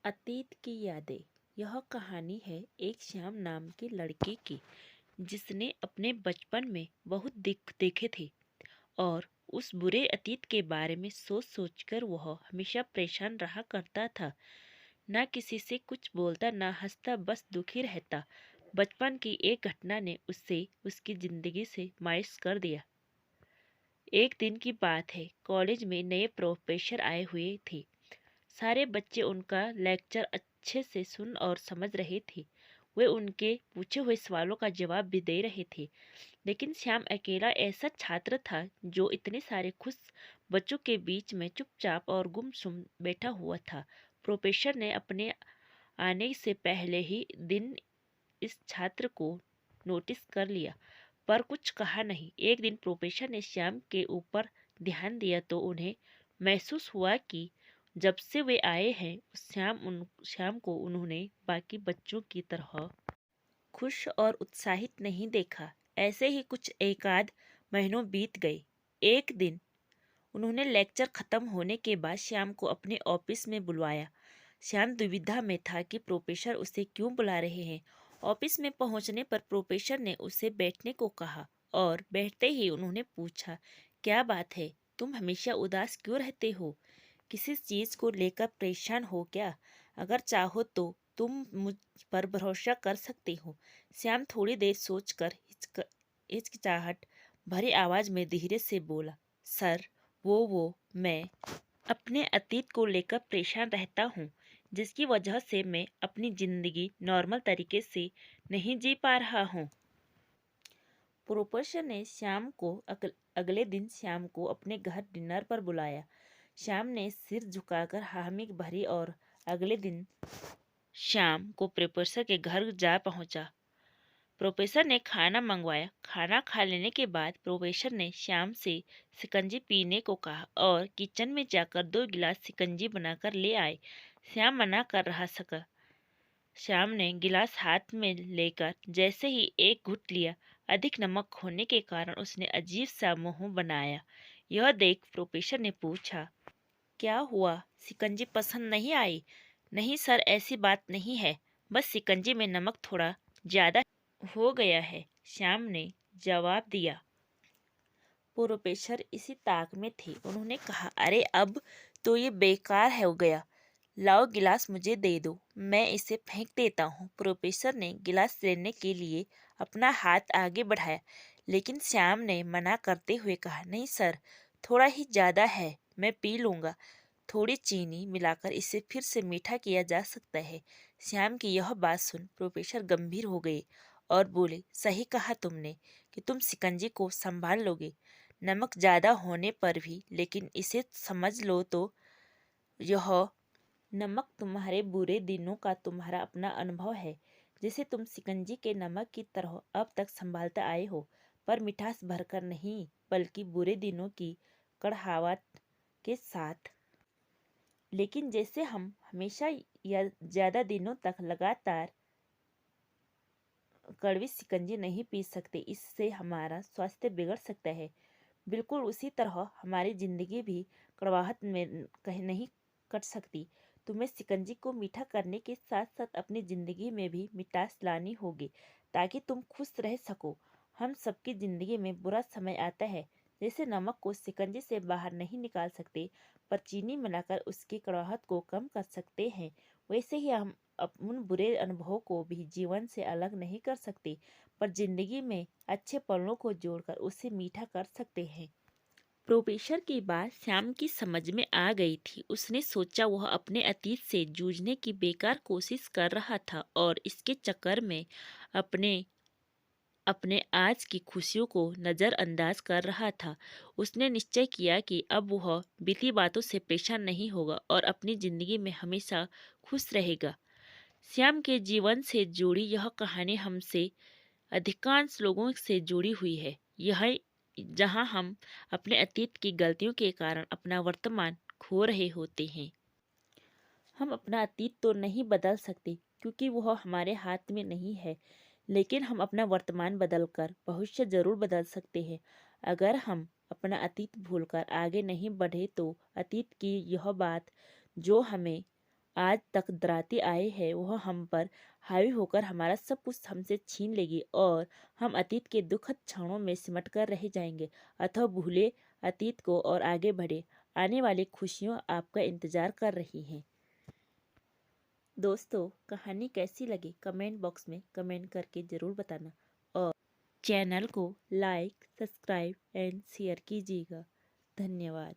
अतीत की यादें। यह कहानी है एक श्याम नाम के लड़के की, जिसने अपने बचपन में बहुत दुख देखे थे और उस बुरे अतीत के बारे में सोच सोचकर वह हमेशा परेशान रहा करता था। ना किसी से कुछ बोलता, ना हंसता, बस दुखी रहता। बचपन की एक घटना ने उसे उसकी जिंदगी से मायूस कर दिया। एक दिन की बात है, कॉलेज में नए प्रोफेसर आए हुए थे। सारे बच्चे उनका लेक्चर अच्छे से सुन और समझ रहे थे। वे उनके पूछे हुए सवालों का जवाब भी दे रहे थे। लेकिन श्याम अकेला ऐसा छात्र था जो इतने सारे खुश बच्चों के बीच में चुपचाप और गुमसुम बैठा हुआ था। प्रोफेसर ने अपने आने से पहले ही दिन इस छात्र को नोटिस कर लिया, पर कुछ कहा नहीं। एक दिन प्रोफेसर ने श्याम के ऊपर ध्यान दिया तो उन्हें महसूस हुआ कि जब से वे आए हैं श्याम को उन्होंने बाकी बच्चों की तरह खुश और उत्साहित नहीं देखा। ऐसे ही कुछ एकाध महीनों बीत गए। एक दिन उन्होंने लेक्चर खत्म होने के बाद श्याम को अपने ऑफिस में बुलवाया। श्याम दुविधा में था कि प्रोफेसर उसे क्यों बुला रहे हैं। ऑफिस में पहुंचने पर प्रोफेसर ने उसे बैठने को कहा और बैठते ही उन्होंने पूछा, क्या बात है, तुम हमेशा उदास क्यों रहते हो? किसी चीज को लेकर परेशान हो क्या? अगर चाहो तो तुम मुझ पर भरोसा कर सकते हो। श्याम थोड़ी देर सोचकर हिचकिचाहट भरी आवाज में धीरे से बोला, सर, वो मैं अपने अतीत को लेकर परेशान रहता हूँ, जिसकी वजह से मैं अपनी जिंदगी नॉर्मल तरीके से नहीं जी पा रहा हूँ। प्रोफेसर ने अगले दिन श्याम को अपने घर डिनर पर बुलाया। श्याम ने सिर झुकाकर हामी भरी और अगले दिन शाम को प्रोफेसर के घर जा पहुंचा। प्रोफेसर ने खाना मंगवाया। खाना खा लेने के बाद प्रोफेसर ने श्याम से शिकंजी पीने को कहा और किचन में जाकर 2 गिलास शिकंजी बनाकर ले आए। श्याम मना कर रहा सका। श्याम ने गिलास हाथ में लेकर जैसे ही एक घुट लिया, अधिक नमक होने के कारण उसने अजीब सा मुंह बनाया। यह देख प्रोफेसर ने पूछा, क्या हुआ, शिकंजी पसंद नहीं आई? नहीं सर, ऐसी बात नहीं है, बस शिकंजी में नमक थोड़ा ज्यादा हो गया है, श्याम ने जवाब दिया। प्रोफेसर इसी ताक में थे। उन्होंने कहा, अरे अब तो ये बेकार हो गया, लाओ गिलास मुझे दे दो, मैं इसे फेंक देता हूँ। प्रोफेसर ने गिलास लेने के लिए अपना हाथ आगे बढ़ाया, लेकिन श्याम ने मना करते हुए कहा, नहीं सर, थोड़ा ही ज़्यादा है, मैं पी लूँगा। थोड़ी चीनी मिलाकर इसे फिर से मीठा किया जा सकता है। श्याम की यह बात सुन प्रोफेसर गंभीर हो गए और बोले, सही कहा तुमने कि तुम शिकंजी को संभाल लोगे, नमक ज़्यादा होने पर भी, लेकिन इसे समझ लो तो यह नमक तुम्हारे बुरे दिनों का तुम्हारा अपना अनुभव है, जिसे तुम शिकंजी के नमक की तरह अब तक संभालते आए हो, पर मिठास भरकर नहीं, बल्कि बुरे दिनों की कड़वाहट के साथ। लेकिन जैसे हम हमेशा या ज्यादा दिनों तक लगातार कड़वी शिकंजी नहीं पी सकते, इससे हमारा स्वास्थ्य बिगड़ सकता है। बिल्कुल उसी तरह हमारी जिंदगी भी कड़वाहट में कहीं नहीं कट सकती। तुम्हें शिकंजी को मीठा करने के साथ साथ अपनी जिंदगी में भी मिठास लानी होगी, ताकि तुम खुश रह सको। हम सबकी जिंदगी में बुरा समय आता है। जैसे नमक को शिकंजी से बाहर नहीं निकाल सकते, पर चीनी मिलाकर उसकी कड़वाहट को कम कर सकते हैं, वैसे ही हम उन बुरे अनुभवों को भी जीवन से अलग नहीं कर सकते, पर जिंदगी में अच्छे पलों को जोड़कर उसे मीठा कर सकते हैं। प्रोफेसर की बात श्याम की समझ में आ गई थी। उसने सोचा वह अपने अतीत से जूझने की बेकार कोशिश कर रहा था और इसके चक्कर में अपने अपने आज की खुशियों को नज़रअंदाज कर रहा था। उसने निश्चय किया कि अब वह बीती बातों से परेशान नहीं होगा और अपनी जिंदगी में हमेशा खुश रहेगा। श्याम के जीवन से जुड़ी यह कहानी हमसे अधिकांश लोगों से जुड़ी हुई है। यह जहां हम अपने अतीत की गलतियों के कारण अपना वर्तमान खो रहे होते हैं। हम अपना अतीत तो नहीं बदल सकते, क्योंकि वह हमारे हाथ में नहीं है, लेकिन हम अपना वर्तमान बदलकर भविष्य जरूर बदल सकते हैं। अगर हम अपना अतीत भूलकर आगे नहीं बढ़े तो अतीत की यह बात जो हमें आज तक डराती आई है वह हम पर हावी होकर हमारा सब कुछ हमसे छीन लेगी और हम अतीत के दुखद क्षणों में सिमट कर रह जाएंगे। अथवा भूले अतीत को और आगे बढ़े। आने वाली खुशियाँ आपका इंतजार कर रही हैं। दोस्तों, कहानी कैसी लगी कमेंट बॉक्स में कमेंट करके ज़रूर बताना और चैनल को लाइक, सब्सक्राइब एंड शेयर कीजिएगा। धन्यवाद।